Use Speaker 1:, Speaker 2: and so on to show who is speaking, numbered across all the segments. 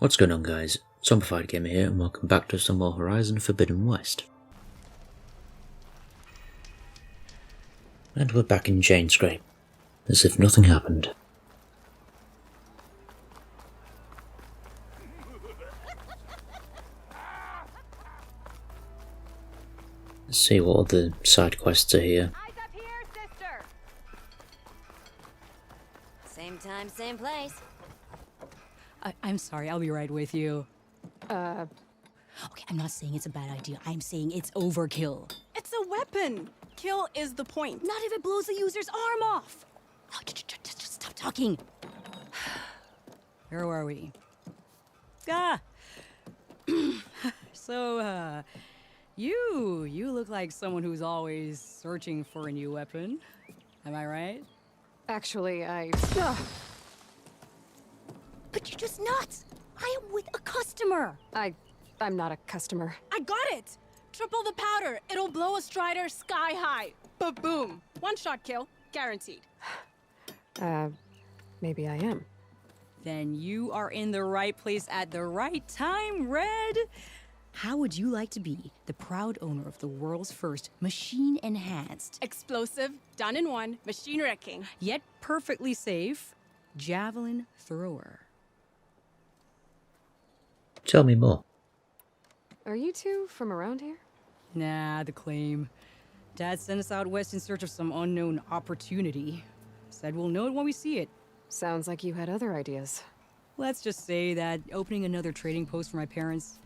Speaker 1: What's going on, guys? ZombifiedGamer here, and welcome back to some more Horizon Forbidden West. And we're back in Chain Scrape, as if nothing happened. Let's see what other side quests are here.
Speaker 2: Eyes up here, sister. Same time, same place.
Speaker 3: I'm sorry, I'll be right with you.
Speaker 4: Uh,
Speaker 3: Okay, I'm not saying it's a bad idea. I'm saying it's overkill.
Speaker 4: it's a weapon. Kill is the point.
Speaker 3: Not if it blows the user's arm off. Oh, just stop talking. Where are we? Ah. So, you look like someone who's always searching for a new weapon. Am I right?
Speaker 4: Actually,
Speaker 3: But you're just nuts. I am with a customer.
Speaker 4: I'm not a customer.
Speaker 5: I got it! Triple the powder. It'll blow a Strider sky high. Ba-boom. One shot kill. Guaranteed.
Speaker 4: Maybe I am.
Speaker 3: Then you are in the right place at the right time, Red. How would you like to be the proud owner of the world's first machine-enhanced,
Speaker 5: Explosive, done in one, machine wrecking.
Speaker 3: yet perfectly safe, javelin thrower?
Speaker 1: Tell me more.
Speaker 4: Are you two from around here?
Speaker 3: Nah, the claim. Dad sent us out west in search of some unknown opportunity. Said we'll know it when we see it.
Speaker 4: Sounds like you had other ideas.
Speaker 3: Let's just say that opening another trading post for my parents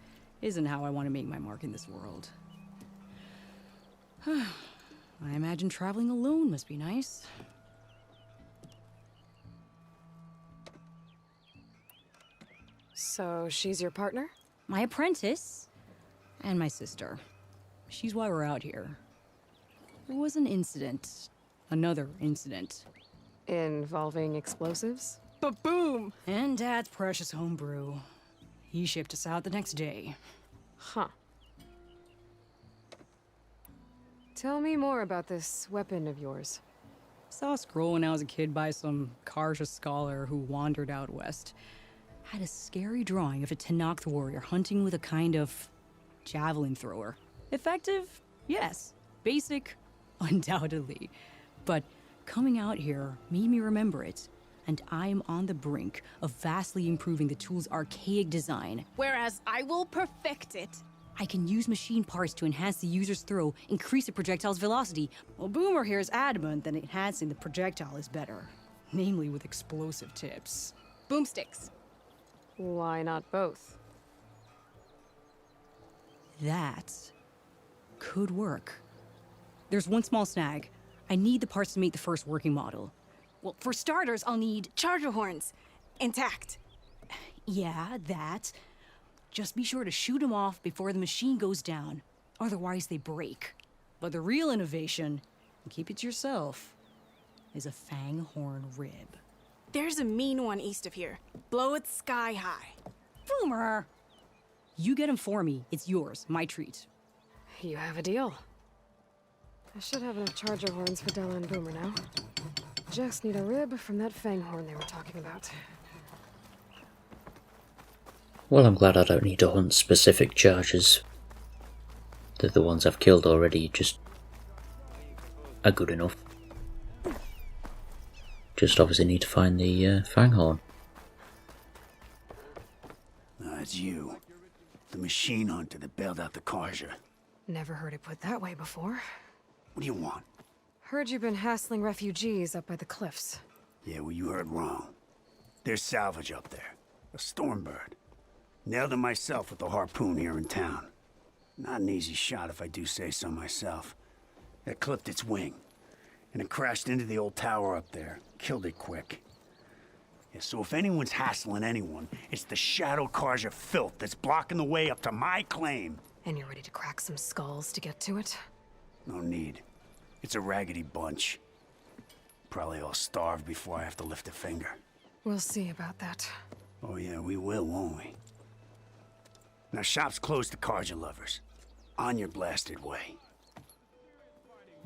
Speaker 3: isn't how I want to make my mark in this world. I imagine traveling alone must be nice.
Speaker 4: So she's your partner?
Speaker 3: My apprentice and my sister. She's why we're out here. There was an incident. Another incident.
Speaker 4: Involving explosives?
Speaker 5: Ba-boom.
Speaker 3: And Dad's precious homebrew. He shipped us out the next day.
Speaker 4: Huh. Tell me more about this weapon of yours.
Speaker 3: Saw a scroll when I was a kid by some Karja scholar who wandered out west. Had a scary drawing of a Tenakth warrior hunting with a kind of javelin thrower. Effective? Yes. Basic? Undoubtedly. But coming out here made me remember it, and I'm on the brink of vastly improving the tool's archaic design.
Speaker 5: Whereas I will perfect it.
Speaker 3: I can use machine parts to enhance the user's throw, increase the projectile's velocity. Well, Boomer here is adamant that enhancing the projectile is better. Namely with explosive tips.
Speaker 5: Boomsticks.
Speaker 4: Why not both?
Speaker 3: That could work. There's one small snag. I need the parts to make the first working model. Well, for starters, I'll need...
Speaker 5: Charger horns. Intact.
Speaker 3: Yeah, that. Just be sure to shoot them off before the machine goes down. Otherwise, they break. But the real innovation, and keep it to yourself, is a fang horn rib.
Speaker 5: There's a mean one east of here. Blow it sky high.
Speaker 3: Boomer! You get him for me. It's yours. My treat.
Speaker 4: You have a deal. I should have enough charger horns for Della and Boomer now. Just need a rib from that fang horn they were talking about.
Speaker 1: Well, I'm glad I don't need to hunt specific chargers. The ones I've killed already just are good enough. Just obviously need to find the fang horn.
Speaker 6: It's you. The machine hunter that bailed out the Karja.
Speaker 4: Never heard it put that way before.
Speaker 6: What do you want?
Speaker 4: Heard you've been hassling refugees up by the cliffs.
Speaker 6: Yeah, well, you heard wrong. There's salvage up there. A stormbird. Nailed it myself with the harpoon here in town. Not an easy shot if I do say so myself. It clipped its wing. And it crashed into the old tower up there. Killed it quick. Yeah, so if anyone's hassling anyone, it's the Shadow Karja filth that's blocking the way up to my claim.
Speaker 4: And you're ready to crack some skulls to get to it?
Speaker 6: No need. It's a raggedy bunch. Probably all starved before I have to lift a finger.
Speaker 4: We'll see about that.
Speaker 6: Oh yeah, we will, won't we? Now shop's closed to Karja lovers. On your blasted way.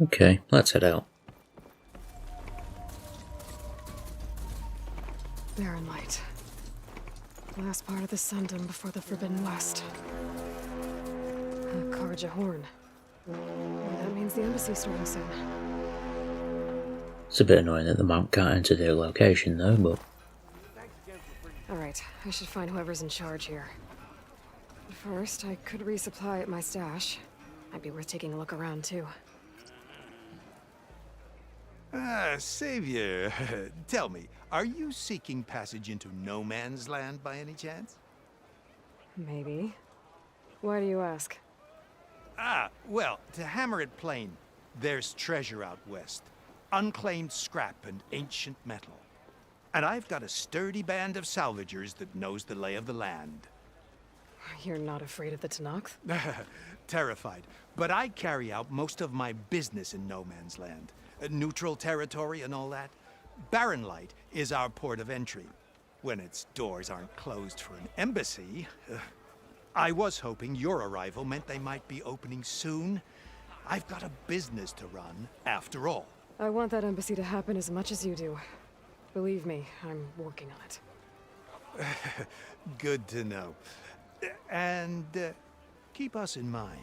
Speaker 1: Okay, let's head out.
Speaker 4: They're in light. Last part of the Sundom before the Forbidden West. Karja Horn. Well, that means the embassy's starting soon.
Speaker 1: It's a bit annoying that the map can't enter their location though, but...
Speaker 4: Alright, I should find whoever's in charge here. But first, I could resupply at my stash. Might be worth taking a look around, too.
Speaker 7: Savior, tell me, are you seeking passage into no man's land by any chance?
Speaker 4: Maybe. Why do you ask?
Speaker 7: Well, to hammer it plain, there's treasure out west. Unclaimed scrap and ancient metal. And I've got a sturdy band of salvagers that knows the lay of the land.
Speaker 4: You're not afraid of the Tenakth?
Speaker 7: Terrified. But I carry out most of my business in no man's land. Neutral territory and all that. Barren Light is our port of entry. When its doors aren't closed for an embassy. I was hoping your arrival meant they might be opening soon. I've got a business to run, after all.
Speaker 4: I want that embassy to happen as much as you do. Believe me, I'm working on it.
Speaker 7: Good to know. And keep us in mind.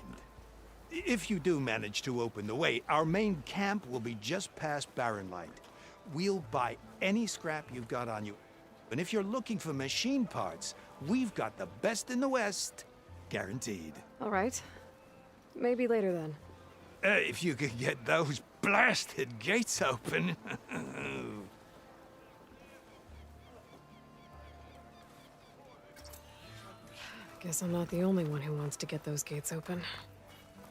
Speaker 7: If you do manage to open the way, our main camp will be just past Barren Light. We'll buy any scrap you've got on you. And if you're looking for machine parts, we've got the best in the West. Guaranteed.
Speaker 4: All right. Maybe later then.
Speaker 7: If you could get those blasted gates open.
Speaker 4: Guess I'm not the only one who wants to get those gates open.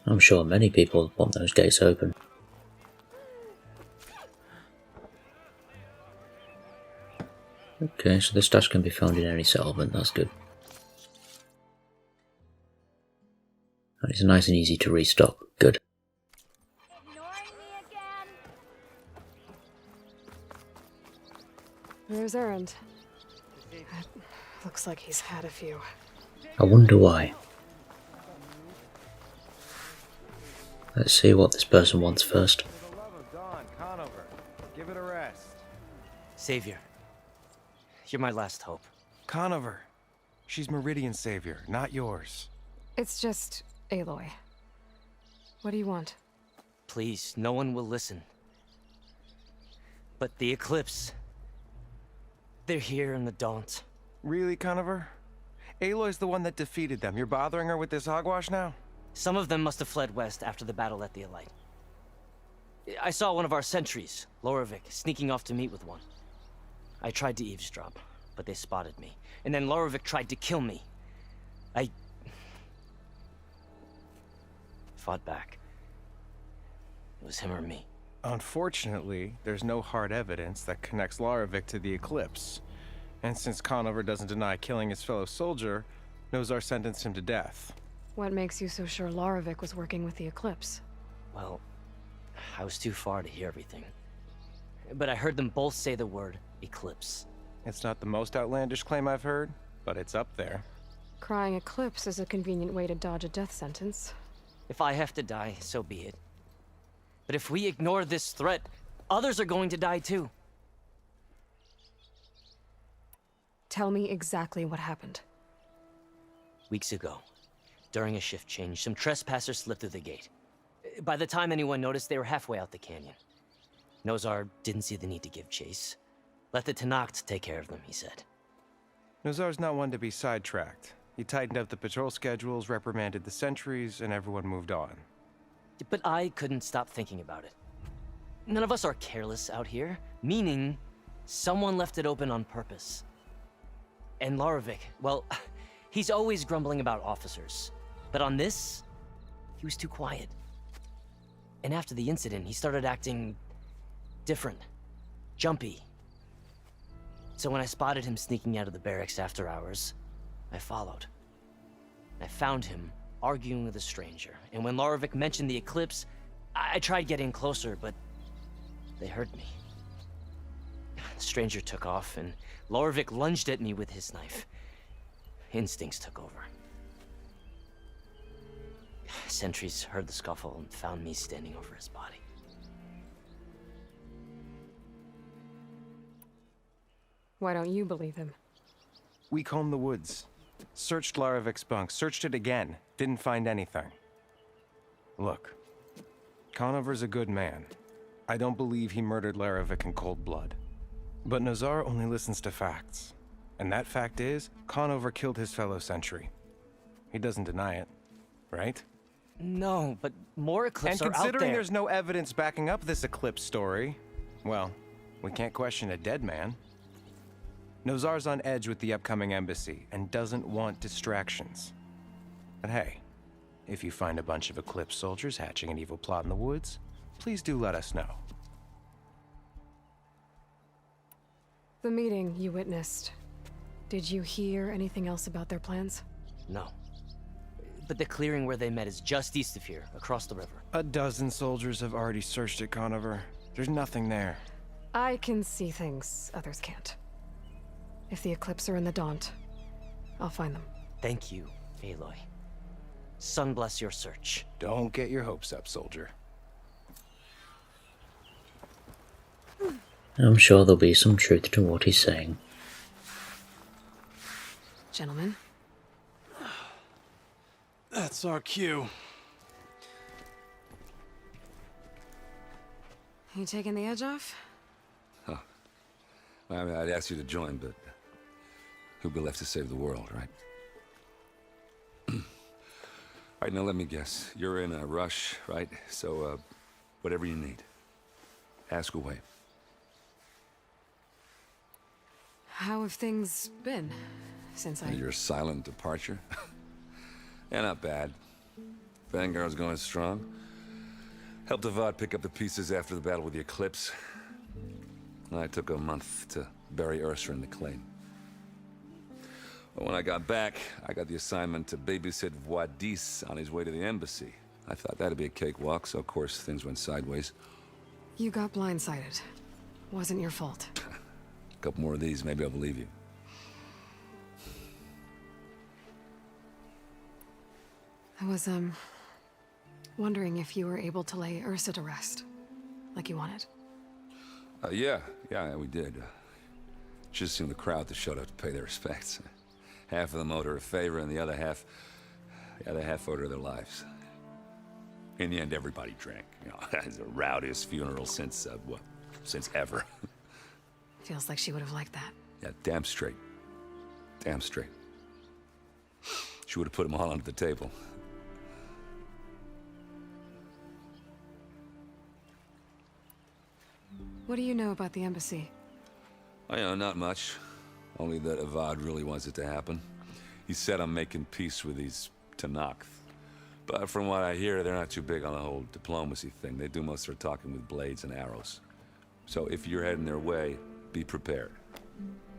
Speaker 1: I'm sure many people want those gates open. Okay, so this stash can be found in any settlement, that's good. And it's nice and easy to restock, good.
Speaker 2: Ignoring me again?
Speaker 4: There's Errand. Looks like he's had a few.
Speaker 1: I wonder why. Let's see what this person wants first.
Speaker 8: For the love of Dawn, Conover, give it a rest.
Speaker 9: Savior, you're my last hope.
Speaker 8: Conover. She's Meridian's savior, not yours.
Speaker 4: It's just Aloy. What do you want?
Speaker 9: Please, no one will listen. But the Eclipse... they're here in the Daunt.
Speaker 8: Really, Conover? Aloy's the one that defeated them. You're bothering her with this hogwash now?
Speaker 9: Some of them must have fled west after the battle at the Elite. I saw one of our sentries, Loravik, sneaking off to meet with one. I tried to eavesdrop, but they spotted me. And then Loravik tried to kill me. I... fought back. It was him or me.
Speaker 8: Unfortunately, there's no hard evidence that connects Loravik to the Eclipse. And since Conover doesn't deny killing his fellow soldier, Nozar sentenced him to death.
Speaker 4: What makes you so sure Loravik was working with the Eclipse?
Speaker 9: Well, I was too far to hear everything. But I heard them both say the word Eclipse.
Speaker 8: It's not the most outlandish claim I've heard, but it's up there.
Speaker 4: Crying Eclipse is a convenient way to dodge a death sentence.
Speaker 9: If I have to die, so be it. But if we ignore this threat, others are going to die too.
Speaker 4: Tell me exactly what happened.
Speaker 9: Weeks ago, during a shift change, some trespassers slipped through the gate. By the time anyone noticed, they were halfway out the canyon. Nozar didn't see the need to give chase. Let the Tenakth take care of them, he said.
Speaker 8: Nozar's not one to be sidetracked. He tightened up the patrol schedules, reprimanded the sentries, and everyone moved on.
Speaker 9: But I couldn't stop thinking about it. None of us are careless out here, meaning someone left it open on purpose. And Loravik, well, he's always grumbling about officers. But on this, he was too quiet. And after the incident, he started acting different, jumpy. So when I spotted him sneaking out of the barracks after hours, I followed. I found him arguing with a stranger, and when Loravik mentioned the Eclipse, I tried getting closer, but they heard me. The stranger took off, and Loravik lunged at me with his knife. Instincts took over. Sentries heard the scuffle and found me standing over his body.
Speaker 4: Why don't you believe him?
Speaker 8: We combed the woods. Searched Laravic's bunk. Searched it again. Didn't find anything. Look. Conover's a good man. I don't believe he murdered Laravic in cold blood. But Nazar only listens to facts. And that fact is, Conover killed his fellow sentry. He doesn't deny it, right?
Speaker 9: No, but more Eclipse are out there.
Speaker 8: And considering there's no evidence backing up this Eclipse story, well, we can't question a dead man. Nozar's on edge with the upcoming embassy and doesn't want distractions. But hey, if you find a bunch of Eclipse soldiers hatching an evil plot in the woods, please do let us know.
Speaker 4: The meeting you witnessed. Did you hear anything else about their plans?
Speaker 9: No. But the clearing where they met is just east of here, across the river.
Speaker 8: A dozen soldiers have already searched it, Conover. There's nothing there.
Speaker 4: I can see things others can't. If the Eclipse are in the Daunt, I'll find them.
Speaker 9: Thank you, Aloy. Sun bless your search.
Speaker 8: Don't get your hopes up, soldier.
Speaker 1: I'm sure there'll be some truth to what he's saying.
Speaker 4: Gentlemen.
Speaker 10: That's our cue.
Speaker 4: You taking the edge off?
Speaker 11: Huh. I mean, I'd ask you to join, but who'd be left to save the world, right? All right, now let me guess. You're in a rush, right? So, whatever you need, ask away.
Speaker 4: How have things been since
Speaker 11: Your silent departure? Yeah, not bad. Vanguard's going strong. Helped Avad pick up the pieces after the battle with the Eclipse. I took a month to bury Ursa in the claim. But when I got back, I got the assignment to babysit Voidis on his way to the embassy. I thought that'd be a cakewalk, so of course things went sideways.
Speaker 4: You got blindsided. Wasn't your fault.
Speaker 11: A couple more of these, maybe I'll believe you.
Speaker 4: I was, wondering if you were able to lay Ursa to rest, like you wanted.
Speaker 11: Yeah, we did. Just seemed the crowd that showed up to pay their respects. Half of them owed her a favor, and the other half owed her their lives. In the end, everybody drank. You know, it's the rowdiest funeral since ever.
Speaker 4: Feels like she would have liked that.
Speaker 11: Yeah, damn straight. Damn straight. She would have put them all under the table.
Speaker 4: What do you know about the embassy?
Speaker 11: I know, not much. Only that Avad really wants it to happen. He said I'm making peace with these Tenakth. But from what I hear, they're not too big on the whole diplomacy thing. They do most of their talking with blades and arrows. So if you're heading their way, be prepared.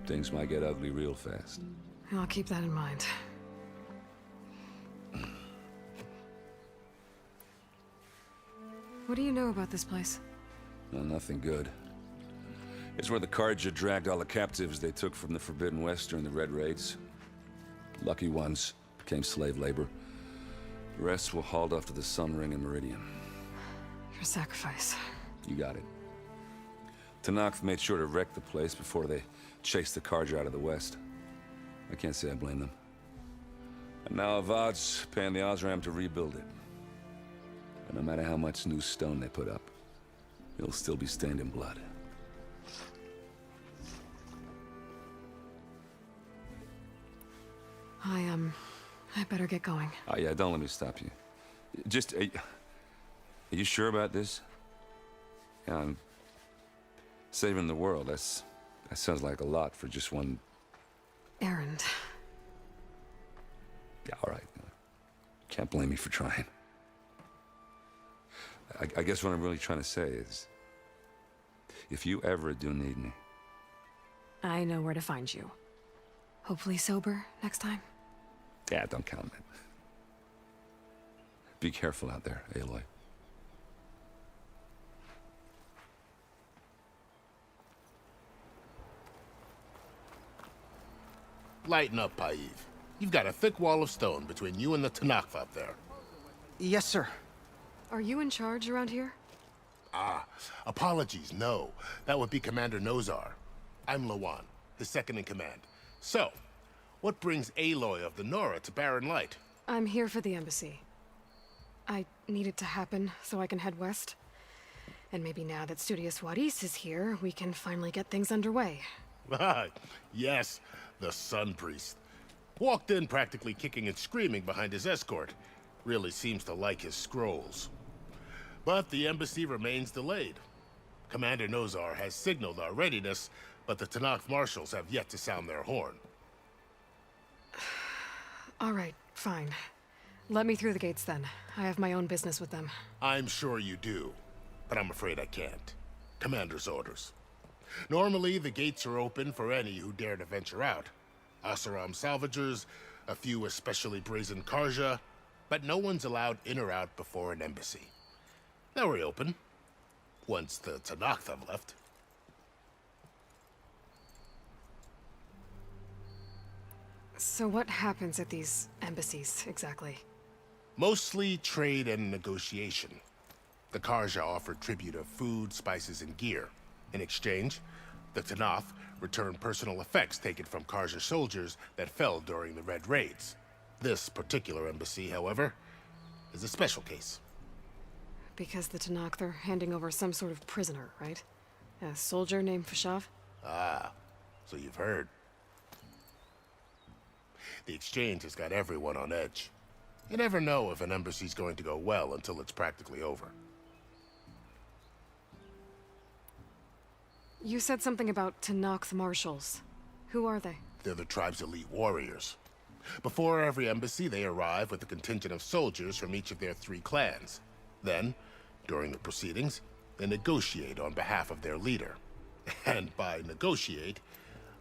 Speaker 11: Things might get ugly real fast.
Speaker 4: I'll keep that in mind. What do you know about this place?
Speaker 11: No, nothing good. It's where the Carja dragged all the captives they took from the Forbidden West during the Red Raids. Lucky ones became slave labor. The rest were hauled off to the Sun Ring and Meridian.
Speaker 4: Your sacrifice.
Speaker 11: You got it. Tenakth made sure to wreck the place before they chased the Carja out of the West. I can't say I blame them. And now Avad's paying the Osram to rebuild it. And no matter how much new stone they put up, it'll still be stained in blood.
Speaker 4: I better get going.
Speaker 11: Oh yeah, don't let me stop you. Just, are you sure about this? Yeah, I'm saving the world. That sounds like a lot for just one...
Speaker 4: errand.
Speaker 11: Yeah, all right. Can't blame me for trying. I guess what I'm really trying to say is, if you ever do need me...
Speaker 4: I know where to find you. Hopefully sober next time.
Speaker 11: Yeah, don't count on it. Be careful out there, Aloy.
Speaker 10: Lighten up, Paiv. You've got a thick wall of stone between you and the Tenakth up there.
Speaker 8: Yes, sir.
Speaker 4: Are you in charge around here?
Speaker 10: Ah, apologies, no. That would be Commander Nozar. I'm Lawan, his second in command. So, What brings Aloy of the Nora to Barren Light?
Speaker 4: I'm here for the embassy. I need it to happen so I can head west. And maybe now that Studious Juarez is here, we can finally get things underway.
Speaker 10: Ah, yes, the Sun Priest. Walked in practically kicking and screaming behind his escort. Really seems to like his scrolls. But the embassy remains delayed. Commander Nozar has signaled our readiness, but the Tenakth marshals have yet to sound their horn.
Speaker 4: All right, fine. Let me through the gates then. I have my own business with them.
Speaker 10: I'm sure you do, but I'm afraid I can't. Commander's orders. Normally, the gates are open for any who dare to venture out. Asaram salvagers, a few especially brazen Karja, but no one's allowed in or out before an embassy. They'll reopen, once the Tenakth have left.
Speaker 4: So what happens at these embassies, exactly?
Speaker 10: Mostly trade and negotiation. The Karja offer tribute of food, spices, and gear. In exchange, the Tenakth return personal effects taken from Karja soldiers that fell during the Red Raids. This particular embassy, however, is a special case.
Speaker 4: Because the Tenakth are handing over some sort of prisoner, right? A soldier named Fashav?
Speaker 10: Ah, so you've heard. The exchange has got everyone on edge. You never know if an embassy's going to go well until it's practically over.
Speaker 4: You said something about Tenakth marshals. Who are they?
Speaker 10: They're the tribe's elite warriors. Before every embassy, they arrive with a contingent of soldiers from each of their 3 clans. Then, during the proceedings, they negotiate on behalf of their leader. And by negotiate,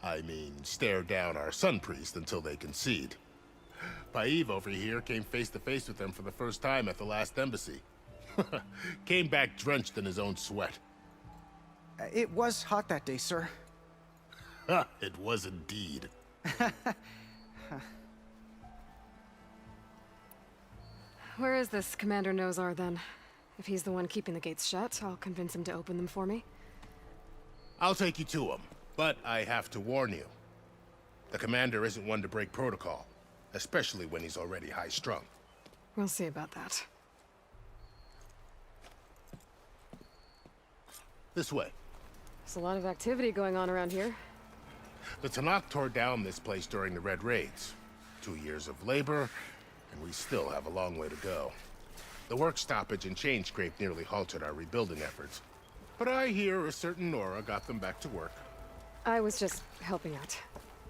Speaker 10: I mean stare down our Sun Priest until they concede. Paiv over here came face to face with them for the first time at the last embassy. Came back drenched in his own sweat.
Speaker 12: It was hot that day, sir.
Speaker 10: It was indeed.
Speaker 4: Where is this Commander Nozar, then? If he's the one keeping the gates shut, I'll convince him to open them for me.
Speaker 10: I'll take you to him, but I have to warn you. The commander isn't one to break protocol, especially when he's already high-strung.
Speaker 4: We'll see about that.
Speaker 10: This way.
Speaker 4: There's a lot of activity going on around here.
Speaker 10: The Tenakth tore down this place during the Red Raids. 2 years of labor, and we still have a long way to go. The work stoppage and chain scrape nearly halted our rebuilding efforts. But I hear a certain Nora got them back to work.
Speaker 4: I was just helping out.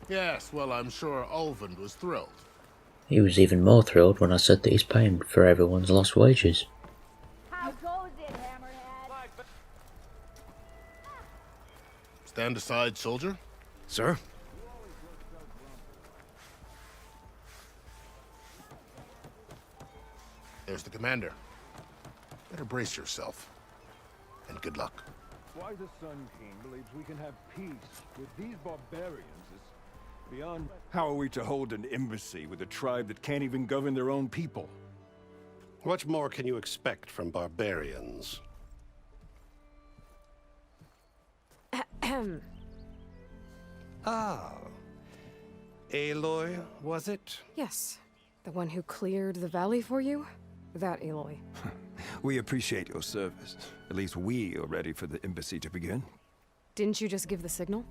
Speaker 10: Yes, well, I'm sure Ulvund was thrilled.
Speaker 1: He was even more thrilled when I said that he's paying for everyone's lost wages.
Speaker 2: How goes it, Hammerhead?
Speaker 10: Stand aside, soldier.
Speaker 6: Sir?
Speaker 10: There's the commander. Better brace yourself. And good luck.
Speaker 13: Why the Sun King believes we can have peace with these barbarians is beyond...
Speaker 14: How are we to hold an embassy with a tribe that can't even govern their own people?
Speaker 15: What more can you expect from barbarians?
Speaker 12: Ah. Aloy, was it?
Speaker 4: Yes. The one who cleared the valley for you? That Aloy.
Speaker 14: We appreciate your service. At least we are ready for the embassy to begin.
Speaker 4: Didn't you just give the signal?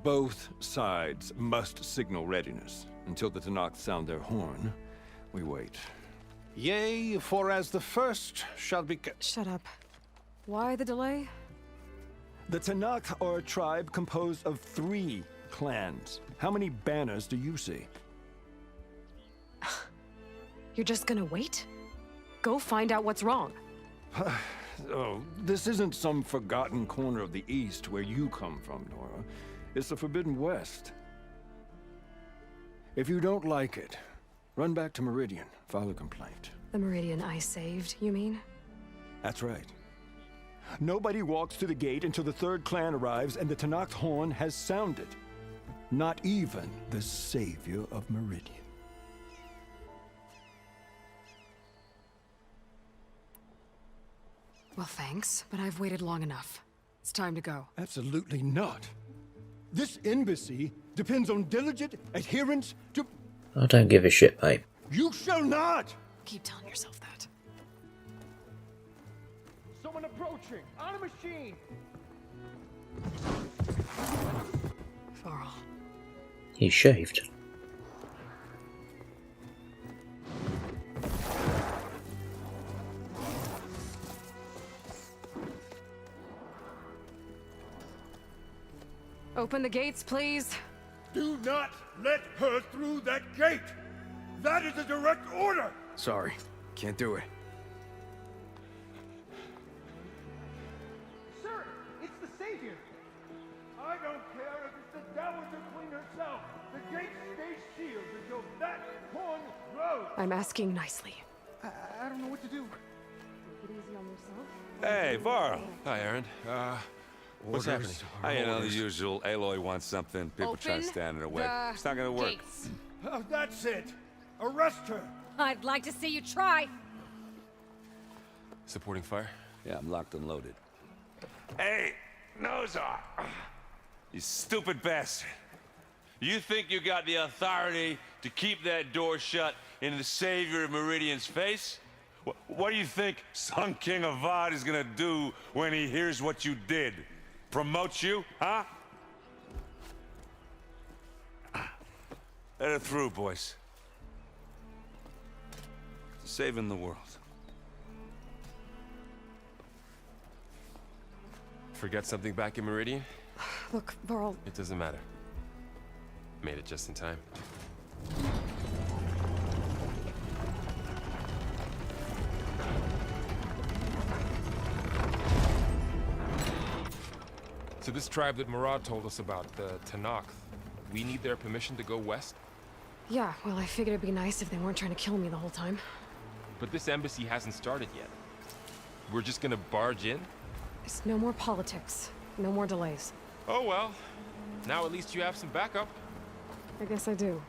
Speaker 14: Both sides must signal readiness. Until the Tenakth sound their horn, we wait.
Speaker 15: Yea, for as the first shall be...
Speaker 4: Shut up. Why the delay?
Speaker 14: The Tenakth are a tribe composed of 3 clans. How many banners do you see?
Speaker 4: You're just gonna wait? Go find out what's wrong.
Speaker 14: Oh, this isn't some forgotten corner of the East where you come from, Nora. It's the Forbidden West. If you don't like it, run back to Meridian, file a complaint.
Speaker 4: The Meridian I saved, you mean?
Speaker 14: That's right. Nobody walks to the gate until the 3rd clan arrives and the Tenakth horn has sounded. Not even the savior of Meridian.
Speaker 4: Well, thanks, but I've waited long enough. It's time to go.
Speaker 14: Absolutely not. This embassy depends on diligent adherence to...
Speaker 1: I don't give a shit, mate.
Speaker 14: You shall not!
Speaker 4: Keep telling yourself that.
Speaker 13: Someone approaching! On a machine!
Speaker 4: Varl.
Speaker 1: He's shaved.
Speaker 4: Open the gates, please.
Speaker 13: Do not let her through that gate! That is a direct order!
Speaker 12: Sorry, can't do it.
Speaker 13: Sir, it's the Savior! I don't care if it's the Dowager Queen herself! The gate stays sealed until that horn blows!
Speaker 4: I'm asking nicely.
Speaker 13: I don't know what to do.
Speaker 4: Take it easy on yourself.
Speaker 11: Hey, Varl.
Speaker 8: Hi, Aaron. What's
Speaker 12: Orders
Speaker 8: happening?
Speaker 11: You know, the usual. Aloy wants something. People try to stand in her way. It's not gonna work.
Speaker 13: Oh, that's it! Arrest her!
Speaker 2: I'd like to see you try.
Speaker 8: Supporting fire?
Speaker 11: Yeah, I'm locked and loaded. Hey, Nozar! You stupid bastard. You think you got the authority to keep that door shut in the Savior of Meridian's face? What do you think Sun King Avad is gonna do when he hears what you did? Promote you, huh? Let her through, boys. Saving the world.
Speaker 8: Forget something back in Meridian?
Speaker 4: Look, Varl.
Speaker 8: It doesn't matter. Made it just in time.
Speaker 16: So this tribe that Murad told us about, the Tanakh, we need their permission to go west?
Speaker 4: Yeah, well, I figured it'd be nice if they weren't trying to kill me the whole time.
Speaker 16: But this embassy hasn't started yet. We're just gonna barge in?
Speaker 4: It's no more politics. No more delays.
Speaker 16: Oh well. Now at least you have some backup.
Speaker 4: I guess I do.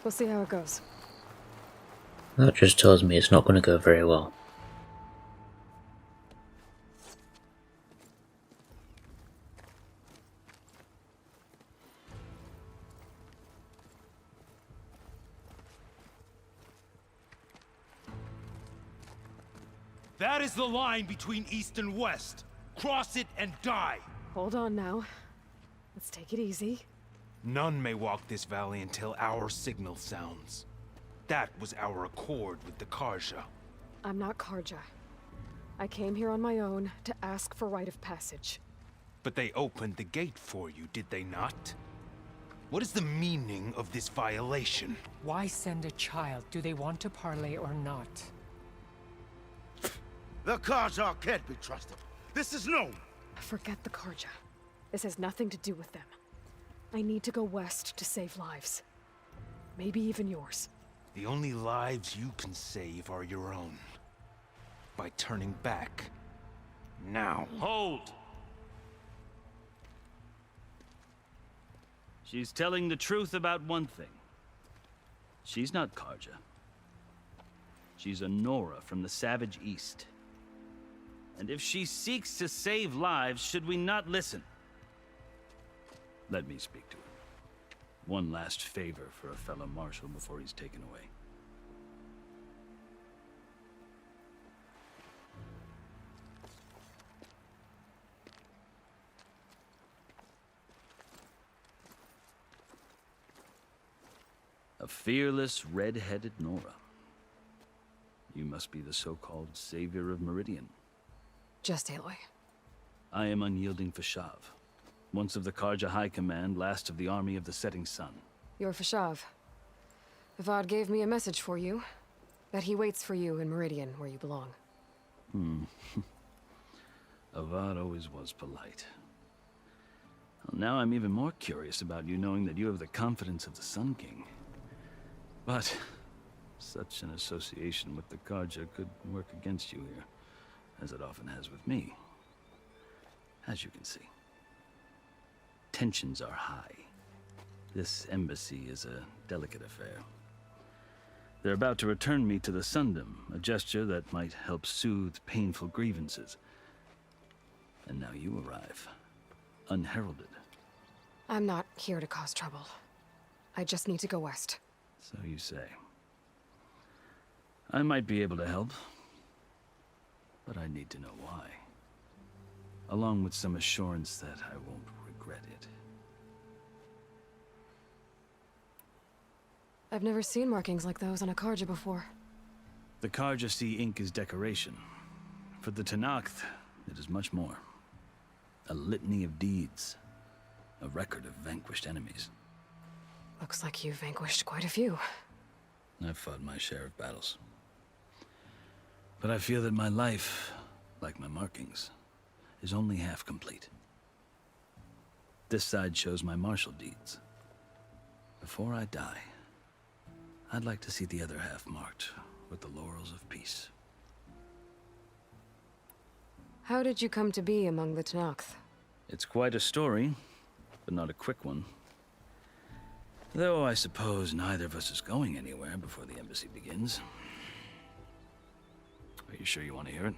Speaker 4: We'll see how it goes.
Speaker 1: That just tells me it's not going to go very well.
Speaker 13: That is the line between East and West. Cross it and die.
Speaker 4: Hold on now. Let's take it easy.
Speaker 13: None may walk this valley until our signal sounds. That was our accord with the Karja.
Speaker 4: I'm not Karja. I came here on my own to ask for rite of passage.
Speaker 13: But they opened the gate for you, did they not? What is the meaning of this violation?
Speaker 17: Why send a child? Do they want to parley or not?
Speaker 6: The Karja can't be trusted. This is known.
Speaker 4: Forget the Karja. This has nothing to do with them. I need to go west to save lives. Maybe even yours.
Speaker 13: The only lives you can save are your own. By turning back. Now.
Speaker 18: Hold! She's telling the truth about one thing. She's not Karja. She's a Nora from the Savage East. And if she seeks to save lives, should we not listen? Let me speak to her. One last favor for a fellow marshal before he's taken away. A fearless, red-headed Nora. You must be the so-called Savior of Meridian.
Speaker 4: Just Aloy.
Speaker 18: I am unyielding Fashav. Once of the Karja High Command, last of the army of the Setting Sun.
Speaker 4: You're Fashav. Avad gave me a message for you. That he waits for you in Meridian, where you belong.
Speaker 18: Avad always was polite. Well, now I'm even more curious about you knowing that you have the confidence of the Sun King. But such an association with the Karja could work against you here, as it often has with me. As you can see. Tensions are high. This embassy is a delicate affair. They're about to return me to the Sundom, a gesture that might help soothe painful grievances. And now you arrive, unheralded.
Speaker 4: I'm not here to cause trouble. I just need to go west.
Speaker 18: So you say. I might be able to help, but I need to know why. Along with some assurance that I won't regret it.
Speaker 4: I've never seen markings like those on a Karja before.
Speaker 18: The Karja Sea ink is decoration. For the Tenakth, it is much more. A litany of deeds. A record of vanquished enemies.
Speaker 4: Looks like you've vanquished quite a few.
Speaker 18: I've fought my share of battles. But I feel that my life, like my markings, is only half complete. This side shows my martial deeds. Before I die, I'd like to see the other half marked with the laurels of peace.
Speaker 4: How did you come to be among the Tenakth?
Speaker 18: It's quite a story, but not a quick one. Though I suppose neither of us is going anywhere before the embassy begins. Are you sure you want to hear it?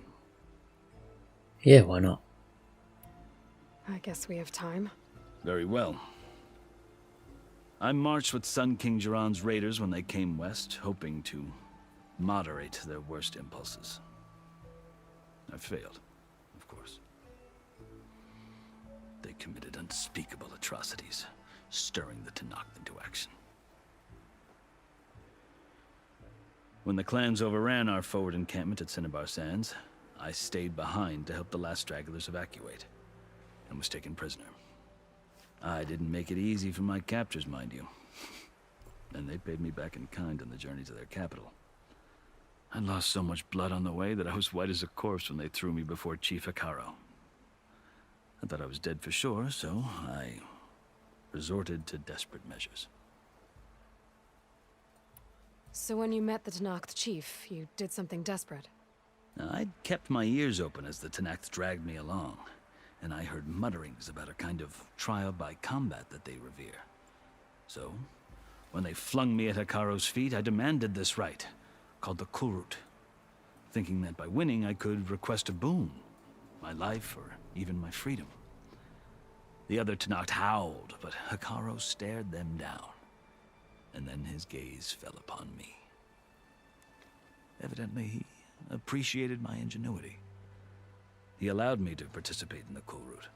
Speaker 1: Yeah, why not?
Speaker 4: I guess we have time.
Speaker 18: Very well. I marched with Sun King Jiran's raiders when they came west, hoping to moderate their worst impulses. I failed, of course. They committed unspeakable atrocities, stirring the Tenakth into action. When the clans overran our forward encampment at Cinnabar Sands, I stayed behind to help the last stragglers evacuate, and was taken prisoner. I didn't make it easy for my captors, mind you. And they paid me back in kind on the journey to their capital. I lost so much blood on the way that I was white as a corpse when they threw me before Chief Hikaro. I thought I was dead for sure, so I resorted to desperate measures.
Speaker 4: So when you met the Tenakth chief, you did something desperate?
Speaker 18: I'd kept my ears open as the Tenakth dragged me along, and I heard mutterings about a kind of trial by combat that they revere. So, when they flung me at Hikaro's feet, I demanded this right, called the Kulrut, thinking that by winning I could request a boon, my life or even my freedom. The other Tenakth howled, but Hikaro stared them down, and then his gaze fell upon me. Evidently, he appreciated my ingenuity. He allowed me to participate in the Kulrut.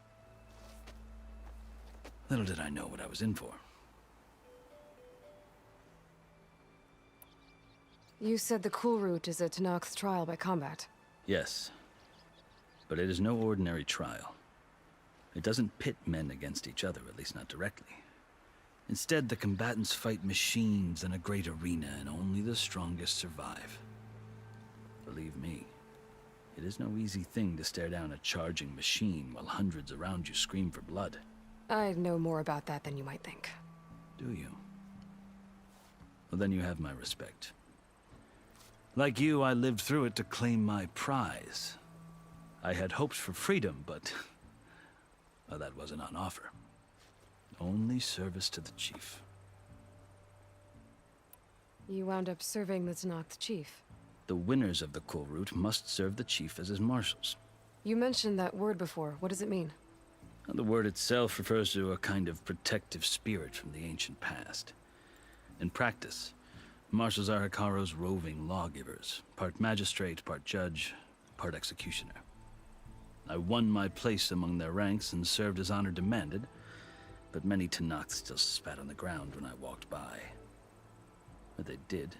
Speaker 18: Little did I know what I was in for.
Speaker 4: You said the Kulrut is a Tenakth trial by combat.
Speaker 18: Yes, but it is no ordinary trial. It doesn't pit men against each other, at least not directly. Instead, the combatants fight machines in a great arena, and only the strongest survive. Believe me, it is no easy thing to stare down a charging machine while hundreds around you scream for blood.
Speaker 4: I know more about that than you might think.
Speaker 18: Do you? Well, then you have my respect. Like you, I lived through it to claim my prize. I had hopes for freedom, but well, that wasn't on offer. Only service to the chief.
Speaker 4: You wound up serving the Tenakth chief.
Speaker 18: The winners of the Kulrut must serve the chief as his marshals.
Speaker 4: You mentioned that word before. What does it mean?
Speaker 18: The word itself refers to a kind of protective spirit from the ancient past. In practice, marshals are Hikaro's roving lawgivers, part magistrate, part judge, part executioner. I won my place among their ranks and served as honor demanded, but many Tenakth still spat on the ground when I walked by. But they did,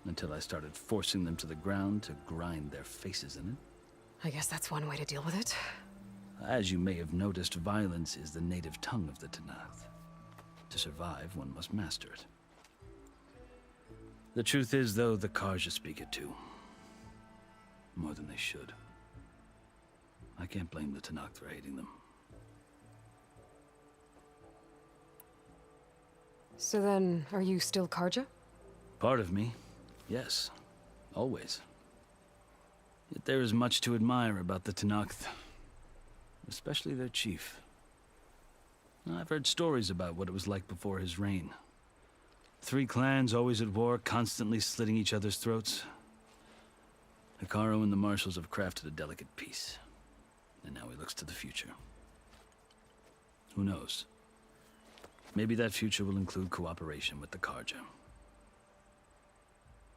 Speaker 18: until I started forcing them to the ground to grind their faces in it.
Speaker 4: I guess that's one way to deal with it.
Speaker 18: As you may have noticed, violence is the native tongue of the Tenakth. To survive, one must master it. The truth is, though, the Karja speak it too. More than they should. I can't blame the Tenakth for hating them.
Speaker 4: So then, are you still Karja?
Speaker 18: Part of me, yes. Always. Yet there is much to admire about the Tenakth. Especially their chief. I've heard stories about what it was like before his reign. 3 clans always at war, constantly slitting each other's throats. Hikaro and the marshals have crafted a delicate peace. And now he looks to the future. Who knows? Maybe that future will include cooperation with the Karja.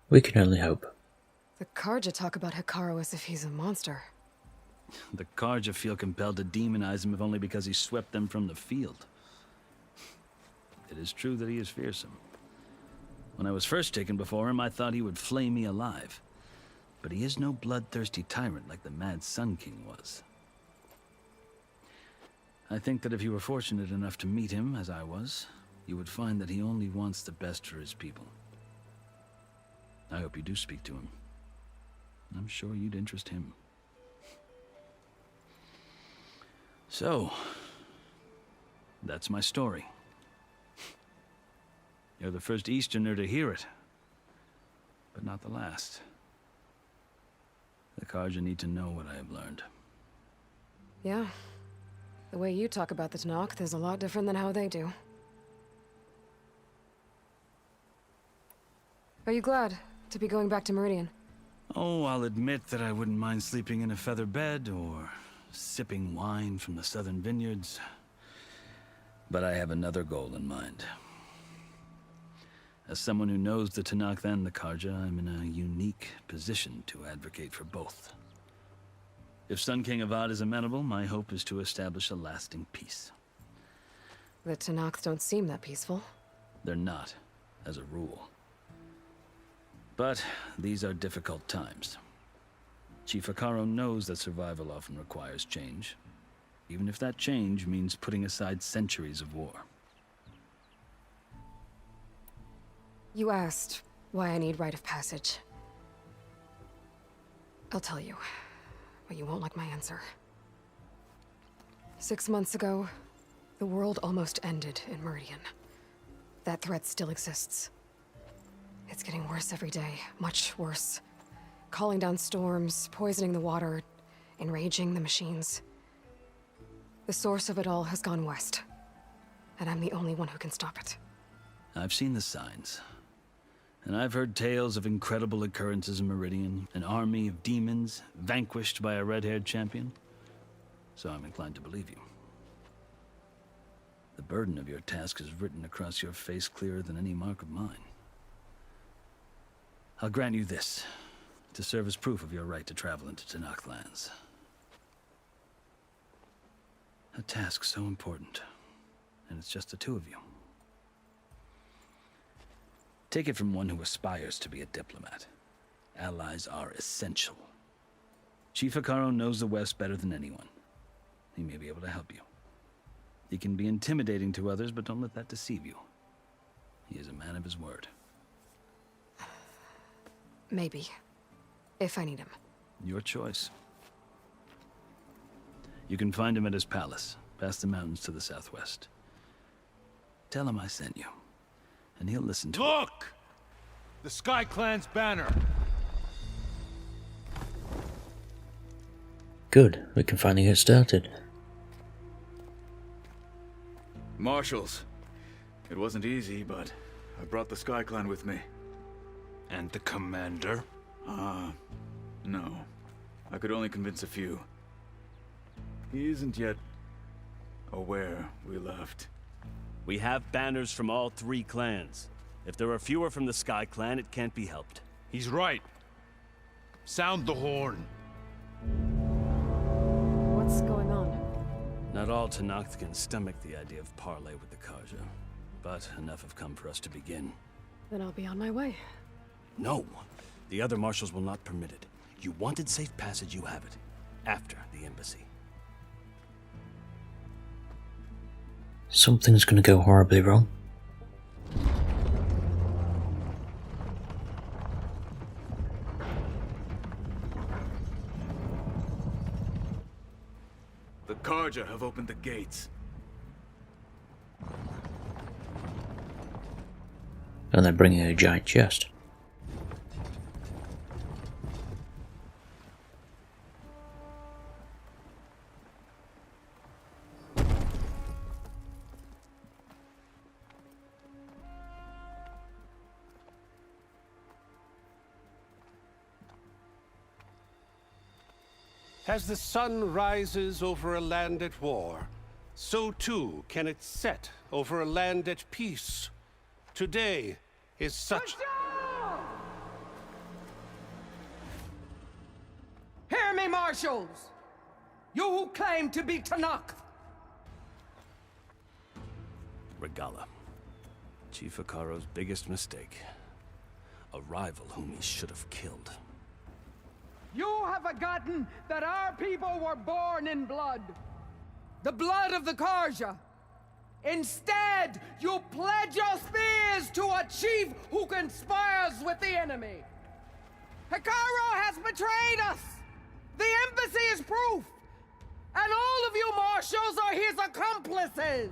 Speaker 1: We can only hope.
Speaker 4: The Karja talk about Hikaru as if he's a monster.
Speaker 18: The Karja feel compelled to demonize him if only because he swept them from the field. It is true that he is fearsome. When I was first taken before him, I thought he would flay me alive. But he is no bloodthirsty tyrant like the Mad Sun King was. I think that if you were fortunate enough to meet him, as I was, you would find that he only wants the best for his people. I hope you do speak to him. I'm sure you'd interest him. So, that's my story. You're the first Easterner to hear it, but not the last. The Karja need to know what I have learned.
Speaker 4: Yeah. The way you talk about the Tanakh is a lot different than how they do. Are you glad to be going back to Meridian?
Speaker 18: Oh, I'll admit that I wouldn't mind sleeping in a feather bed or sipping wine from the southern vineyards. But I have another goal in mind. As someone who knows the Tanakh and the Karja, I'm in a unique position to advocate for both. If Sun King Avad is amenable, my hope is to establish a lasting peace.
Speaker 4: The Tanakh don't seem that peaceful.
Speaker 18: They're not, as a rule. But these are difficult times. Chief Hikaru knows that survival often requires change, even if that change means putting aside centuries of war.
Speaker 4: You asked why I need rite of passage. I'll tell you, but you won't like my answer. 6 months ago, the world almost ended in Meridian. That threat still exists. It's getting worse every day, much worse. Calling down storms, poisoning the water, enraging the machines. The source of it all has gone west, and I'm the only one who can stop it.
Speaker 18: I've seen the signs. And I've heard tales of incredible occurrences in Meridian, an army of demons vanquished by a red-haired champion. So I'm inclined to believe you. The burden of your task is written across your face clearer than any mark of mine. I'll grant you this, to serve as proof of your right to travel into Tanakh lands. A task so important, and it's just the two of you. Take it from one who aspires to be a diplomat. Allies are essential. Chief Hikaru knows the West better than anyone. He may be able to help you. He can be intimidating to others, but don't let that deceive you. He is a man of his word.
Speaker 4: Maybe. If I need him.
Speaker 18: Your choice. You can find him at his palace, past the mountains to the southwest. Tell him I sent you, and he'll listen to
Speaker 13: Look! The Sky Clan's banner!
Speaker 1: Good, we can finally get started.
Speaker 19: Marshals. It wasn't easy, but I brought the Sky Clan with me.
Speaker 13: And the commander?
Speaker 19: No. I could only convince a few. He isn't yet aware we left.
Speaker 20: We have banners from all 3 clans. If there are fewer from the Sky Clan, it can't be helped.
Speaker 13: He's right. Sound the horn.
Speaker 4: What's going on?
Speaker 18: Not all Tanakh can stomach the idea of parley with the Karja, but enough have come for us to begin.
Speaker 4: Then I'll be on my way.
Speaker 20: No, the other marshals will not permit it. You wanted safe passage, you have it. After the embassy.
Speaker 1: Something's gonna go horribly wrong.
Speaker 19: The Karja have opened the gates.
Speaker 1: And they're bringing a giant chest.
Speaker 15: As the sun rises over a land at war, so too can it set over a land at peace. Today is such...
Speaker 21: Hear me, marshals! You who claim to be Tanakh!
Speaker 20: Regala. Chief Hikaru's biggest mistake. A rival whom he should have killed.
Speaker 21: You have forgotten that our people were born in blood. The blood of the Karja. Instead, you pledge your spears to a chief who conspires with the enemy. Hikaru has betrayed us! The embassy is proof! And all of you marshals are his accomplices!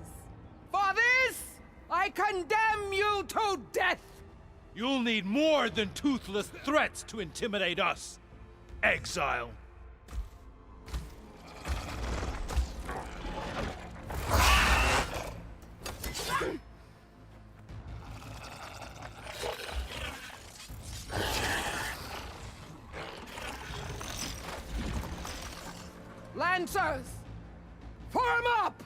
Speaker 21: For this, I condemn you to death!
Speaker 18: You'll need more than toothless threats to intimidate us, exile.
Speaker 21: Lancers! Form up!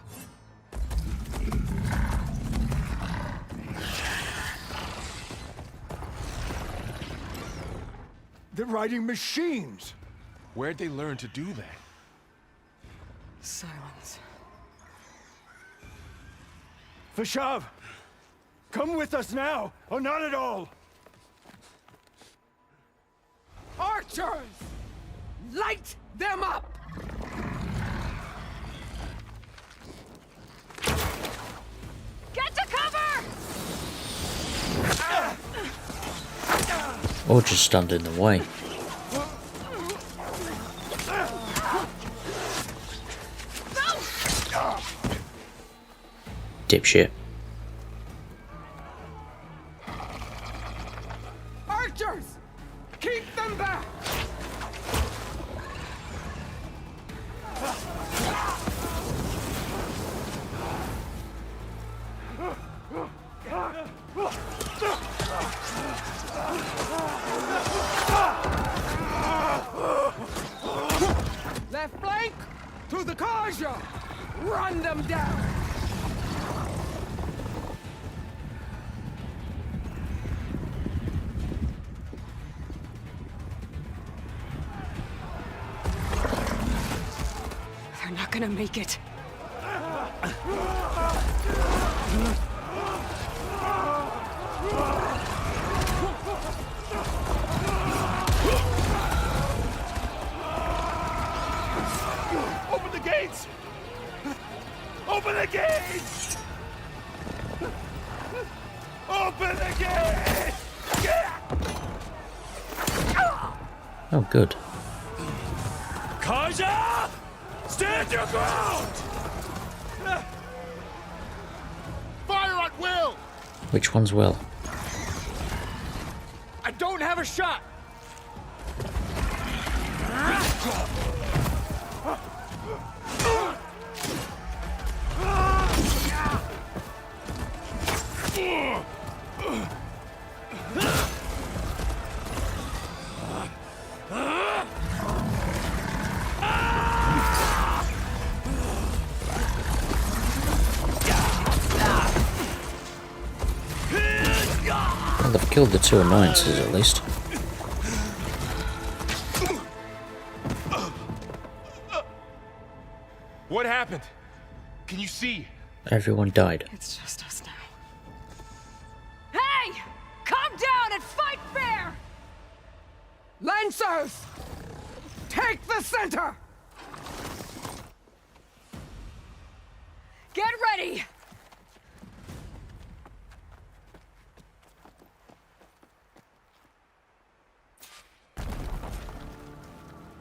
Speaker 14: They're riding machines!
Speaker 16: Where'd they learn to do that?
Speaker 4: Silence.
Speaker 14: Vashav! Come with us now, or not at all!
Speaker 21: Archers! Light them up!
Speaker 2: Get to cover!
Speaker 1: Or just stand in the way. Dipshit.
Speaker 21: Archers! Keep them back! Left flank to the Karja! Run them down!
Speaker 4: They're not gonna make it.
Speaker 18: Open the gates! Open the gates! Open the gates!
Speaker 1: Oh, good.
Speaker 18: Karja! Stand your ground!
Speaker 10: Fire at will!
Speaker 1: Which one's Will?
Speaker 18: I don't have a shot!
Speaker 1: Well, they've killed the two annoyances at least.
Speaker 16: What happened? Can you see?
Speaker 1: Everyone died.
Speaker 4: It's just us now.
Speaker 2: Hey! Calm down and fight fair!
Speaker 21: Lancers! Take the center!
Speaker 2: Get ready!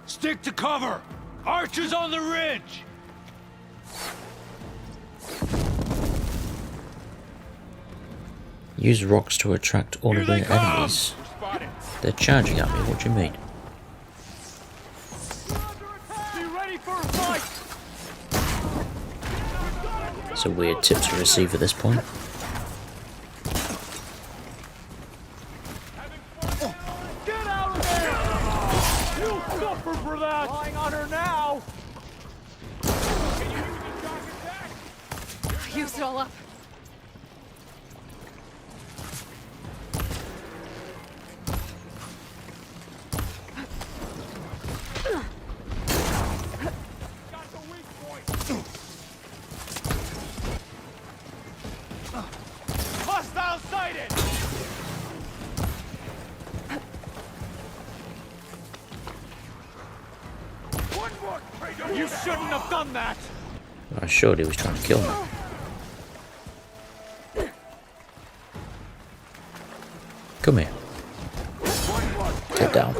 Speaker 18: Stick to cover! Archers on the ridge!
Speaker 1: Use rocks to attract all of their enemies. They're charging at me, what do you mean?
Speaker 18: Be ready for a fight!
Speaker 1: It's a weird tip to receive at this point.
Speaker 18: Get out of there! You'll suffer for that! Lying on her now! Can you use the shock attack?
Speaker 4: Used it all up.
Speaker 13: Hostile sighted! One more traitor! You shouldn't have done that!
Speaker 1: I showed he was trying to kill me. Come here. Get down.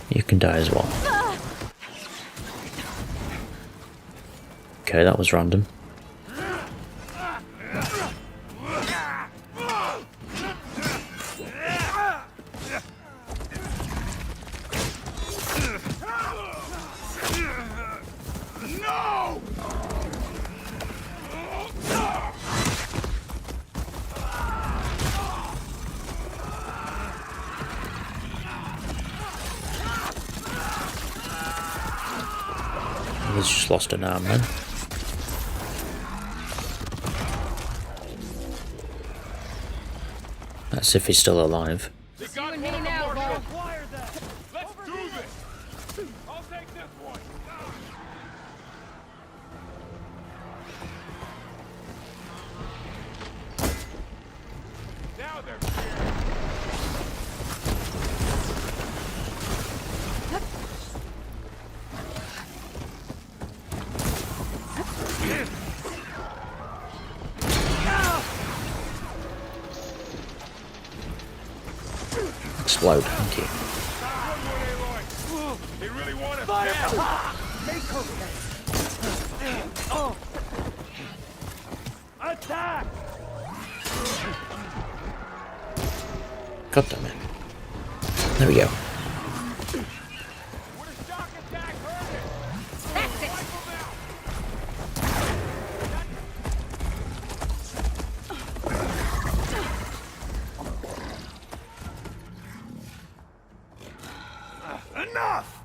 Speaker 1: You can die as well. Okay, that was random.
Speaker 13: No!
Speaker 1: He's just lost an arm then. That's if he's still alive.
Speaker 13: You and me now, Bo. Let's do this! I'll take this one! Now they're scared.
Speaker 1: Explode, thank you.
Speaker 13: They really want to
Speaker 21: Make her pay.
Speaker 13: Attack!
Speaker 1: God damn it. There we go.
Speaker 2: That's it.
Speaker 13: Enough!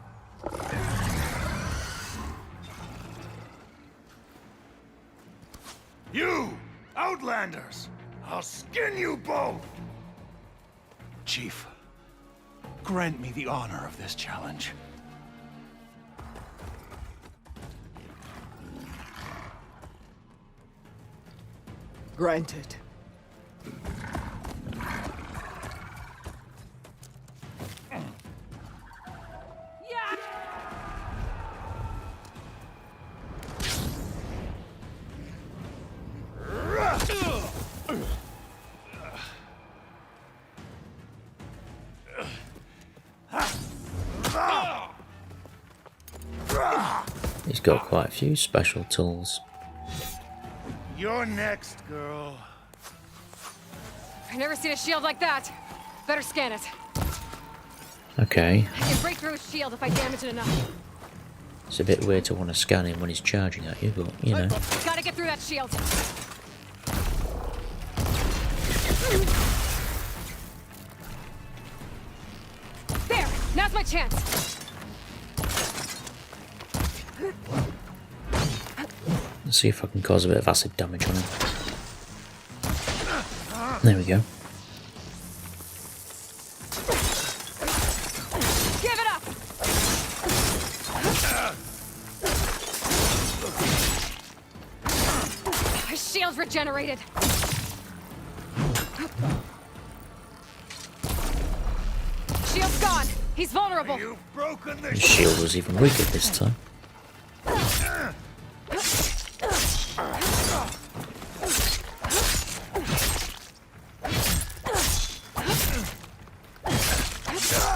Speaker 13: You, Outlanders! I'll skin you both! Chief, grant me the honor of this challenge.
Speaker 21: Granted.
Speaker 1: He's got quite a few special tools.
Speaker 13: You're next, girl.
Speaker 4: I've never seen a shield like that. Better scan it.
Speaker 1: Okay.
Speaker 4: I can break through his shield if I damage it enough.
Speaker 1: It's a bit weird to want to scan him when he's charging at you, but you know.
Speaker 4: Gotta get through that shield. There! Now's my chance!
Speaker 1: Let's see if I can cause a bit of acid damage on him. There we go.
Speaker 4: Give it up! His shield's regenerated. Shield's gone. He's vulnerable.
Speaker 13: You've broken the
Speaker 1: His shield was even weaker this time.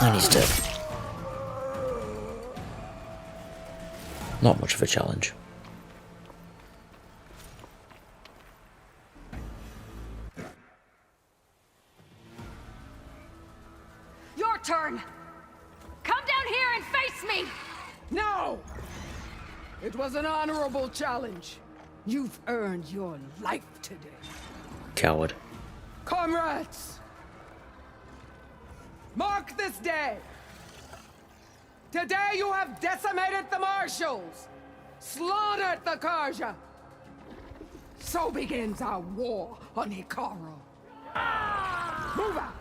Speaker 1: And he's dead. Not much of a challenge.
Speaker 2: Your turn! Come down here and face me!
Speaker 21: No! It was an honorable challenge. You've earned your life today.
Speaker 1: Coward.
Speaker 21: Comrades! Mark this day! Today you have decimated the Marshals! slaughtered the Karja. So begins our war on Hikaru. Move out!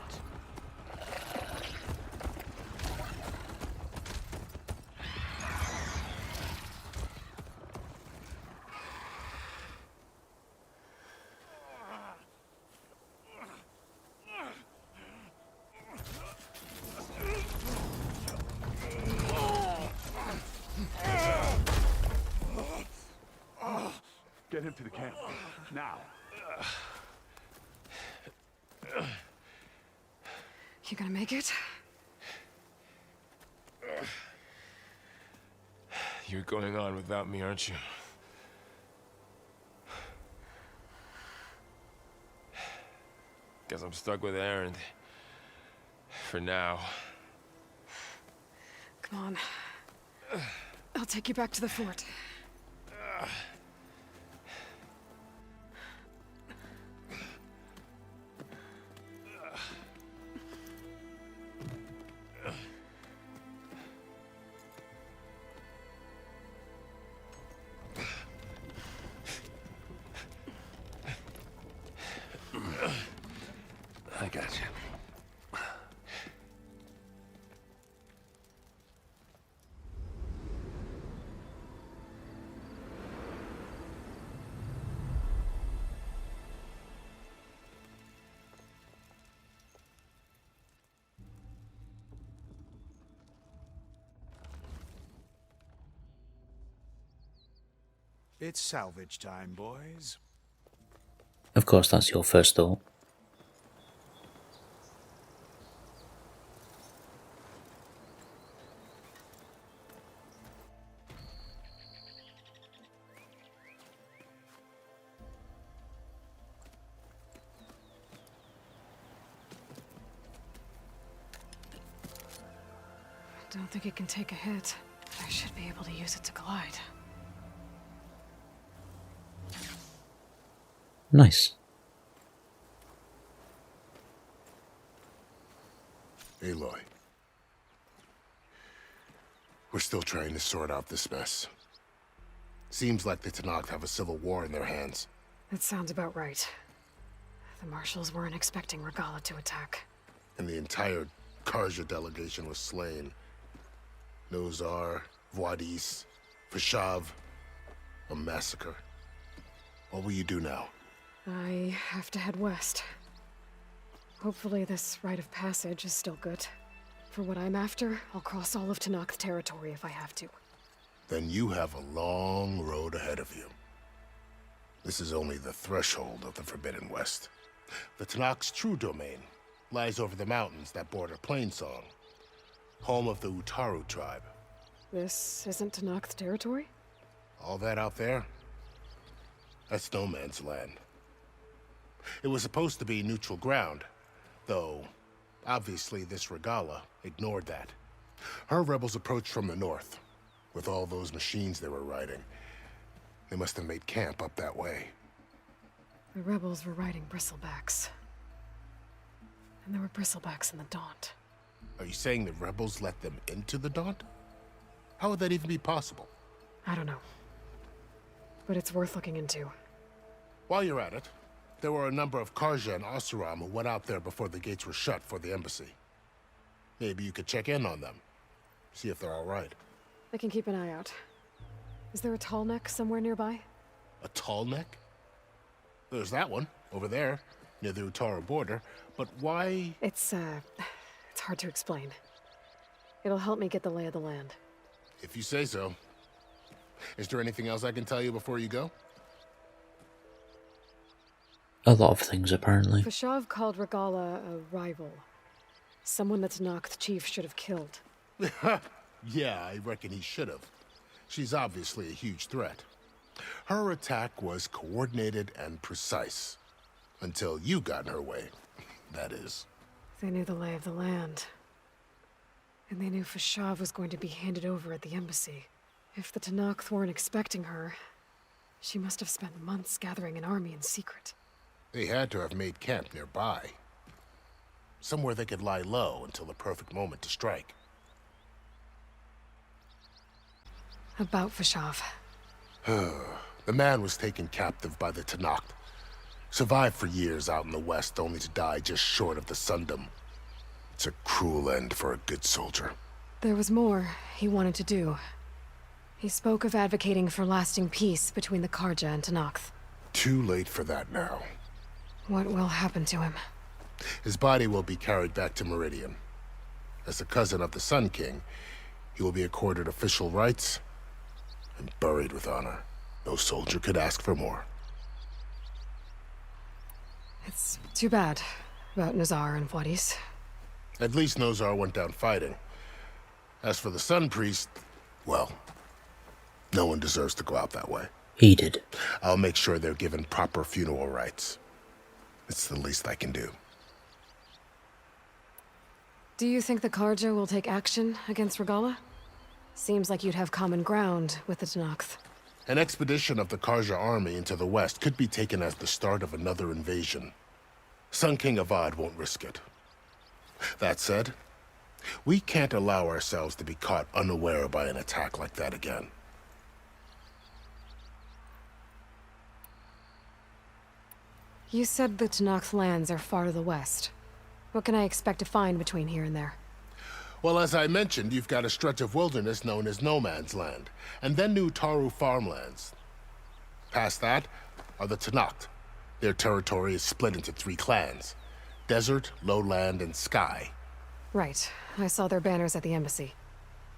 Speaker 13: Get him to the camp. Now.
Speaker 4: You gonna make it?
Speaker 16: You're going on without me, aren't you? Guess I'm stuck with Aaron. For now.
Speaker 4: Come on. I'll take you back to the fort.
Speaker 20: I got you.
Speaker 7: It's salvage time, boys.
Speaker 1: Of course, that's your first thought.
Speaker 4: I don't think it can take a hit. I should be able to use it to glide.
Speaker 1: Nice.
Speaker 10: Aloy. We're still trying to sort out this mess. Seems like the Tenakth have a civil war in their hands.
Speaker 4: That sounds about right. The marshals weren't expecting Regala to attack.
Speaker 10: And the entire Karja delegation was slain. Nozar, Voidis, Vashav. A massacre. What will you do now?
Speaker 4: I have to head west. Hopefully this rite of passage is still good. For what I'm after, I'll cross all of Tenakth territory if I have to.
Speaker 10: Then you have a long road ahead of you. This is only the threshold of the Forbidden West. The Tenakth's true domain lies over the mountains that border Plainsong, home of the Utaru tribe.
Speaker 4: This isn't Tenakth territory?
Speaker 10: All that out there? That's no man's land. It was supposed to be neutral ground, though obviously this Regala ignored that. Her rebels approached from the north, with all those machines they were riding. They must have made camp up that way.
Speaker 4: The rebels were riding bristlebacks. And there were bristlebacks in the Daunt.
Speaker 10: Are you saying the rebels let them into the Daunt? How would that even be possible?
Speaker 4: I don't know. But it's worth looking into.
Speaker 10: While you're at it, there were a number of Karja and Oseram who went out there before the gates were shut for the embassy. Maybe you could check in on them. See if they're all right.
Speaker 4: I can keep an eye out. Is there a tall neck somewhere nearby?
Speaker 10: A tall neck? There's that one, over there, near the Utaru border. But why?
Speaker 4: It's hard to explain. It'll help me get the lay of the land.
Speaker 10: If you say so. Is there anything else I can tell you before you go?
Speaker 1: A lot of things, apparently.
Speaker 4: Vashav called Regala a rival. Someone that Tenakth chief should have killed.
Speaker 10: Yeah, I reckon he should have. She's obviously a huge threat. Her attack was coordinated and precise. Until you got in her way, that is.
Speaker 4: They knew the lay of the land. And they knew Vashav was going to be handed over at the embassy. If the Tenakth weren't expecting her, she must have spent months gathering an army in secret.
Speaker 10: They had to have made camp nearby. Somewhere they could lie low until the perfect moment to strike.
Speaker 4: About Vashav.
Speaker 10: The man was taken captive by the Tanakh. Survived for years out in the west, only to die just short of the Sundom. It's a cruel end for a good soldier.
Speaker 4: There was more he wanted to do. He spoke of advocating for lasting peace between the Karja and Tanakh.
Speaker 10: Too late for that now.
Speaker 4: What will happen to him?
Speaker 10: His body will be carried back to Meridian. As a cousin of the Sun King, he will be accorded official rights and buried with honor. No soldier could ask for more.
Speaker 4: It's too bad about Nazar and Wadis.
Speaker 10: At least Nozar went down fighting. As for the Sun Priest, well, no one deserves to go out that way.
Speaker 1: He did.
Speaker 10: I'll make sure they're given proper funeral rites. It's the least I can do.
Speaker 4: Do you think the Karja will take action against Regala? Seems like you'd have common ground with the Tanakh.
Speaker 10: An expedition of the Karja army into the west could be taken as the start of another invasion. Sun King Avad won't risk it. That said, we can't allow ourselves to be caught unaware by an attack like that again.
Speaker 4: You said the Tanakh lands are far to the west. What can I expect to find between here and there?
Speaker 10: Well, as I mentioned, you've got a stretch of wilderness known as No Man's Land, and then new Taru farmlands. Past that are the Tanakh. Their territory is split into 3 clans: Desert, Lowland, and Sky.
Speaker 4: Right. I saw their banners at the embassy.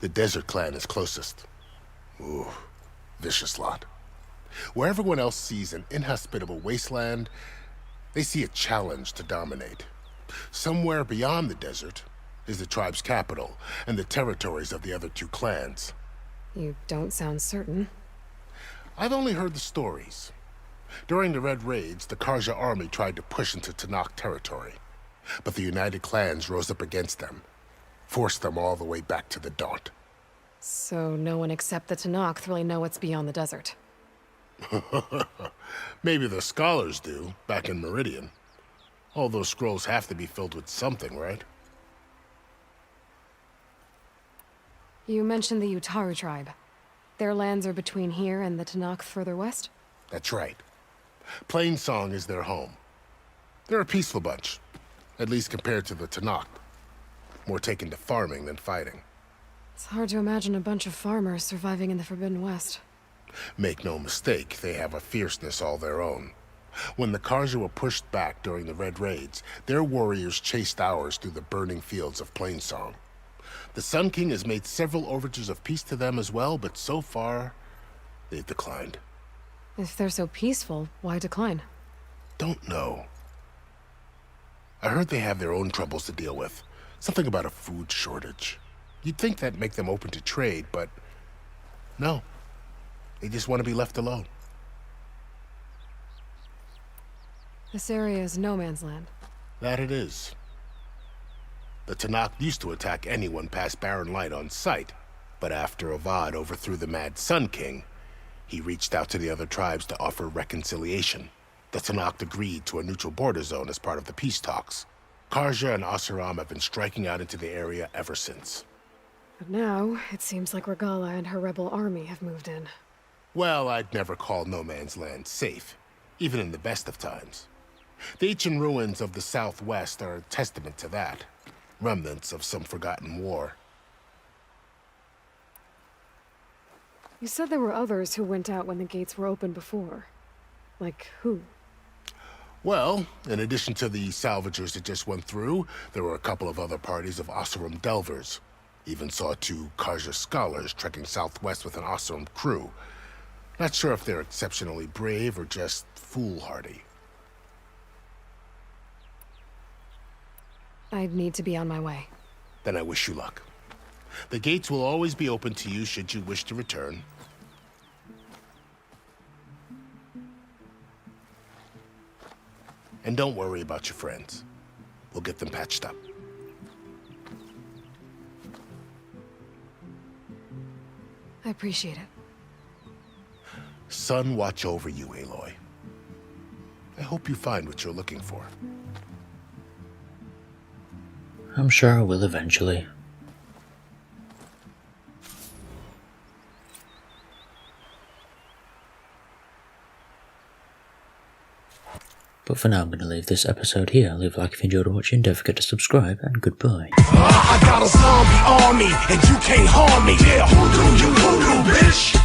Speaker 10: The Desert clan is closest. Ooh, vicious lot. Where everyone else sees an inhospitable wasteland, they see a challenge to dominate. Somewhere beyond the desert is the tribe's capital and the territories of the other 2 clans.
Speaker 4: You don't sound certain.
Speaker 10: I've only heard the stories. During the Red Raids, the Karja army tried to push into Tanakh territory, but the United Clans rose up against them, forced them all the way back to the Daunt.
Speaker 4: So no one except the Tanakh really know what's beyond the desert.
Speaker 10: Maybe the scholars do, back in Meridian. All those scrolls have to be filled with something, right?
Speaker 4: You mentioned the Utaru tribe. Their lands are between here and the Tanakh further west?
Speaker 10: That's right. Plainsong is their home. They're a peaceful bunch, at least compared to the Tanakh. More taken to farming than fighting.
Speaker 4: It's hard to imagine a bunch of farmers surviving in the Forbidden West.
Speaker 10: Make no mistake, they have a fierceness all their own. When the Karja were pushed back during the Red Raids, their warriors chased ours through the burning fields of Plainsong. The Sun King has made several overtures of peace to them as well, but so far, they've declined.
Speaker 4: If they're so peaceful, why decline?
Speaker 10: Don't know. I heard they have their own troubles to deal with. Something about a food shortage. You'd think that'd make them open to trade, but no. They just want to be left alone.
Speaker 4: This area is no man's land.
Speaker 10: That it is. The Tanakh used to attack anyone past Barren Light on sight, but after Avad overthrew the Mad Sun King, he reached out to the other tribes to offer reconciliation. The Tanakh agreed to a neutral border zone as part of the peace talks. Karja and Oseram have been striking out into the area ever since.
Speaker 4: But now, it seems like Regala and her rebel army have moved in.
Speaker 10: Well, I'd never call No Man's Land safe, even in the best of times. The ancient ruins of the Southwest are a testament to that. Remnants of some forgotten war.
Speaker 4: You said there were others who went out when the gates were open before. Like who?
Speaker 10: Well, in addition to the salvagers that just went through, there were a couple of other parties of Oseram delvers. Even saw 2 Karja scholars trekking southwest with an Oseram crew. Not sure if they're exceptionally brave or just foolhardy.
Speaker 4: I'd need to be on my way.
Speaker 10: Then I wish you luck. The gates will always be open to you should you wish to return. And don't worry about your friends. We'll get them patched up.
Speaker 4: I appreciate it.
Speaker 10: Sun watch over you, Aloy. I hope you find what you're looking for.
Speaker 1: I'm sure I will eventually. But for now, I'm going to leave this episode here. Leave a like if you enjoyed watching, don't forget to subscribe, and goodbye.
Speaker 5: I got a zombie army, and you can't harm me. Yeah, who do you, bitch?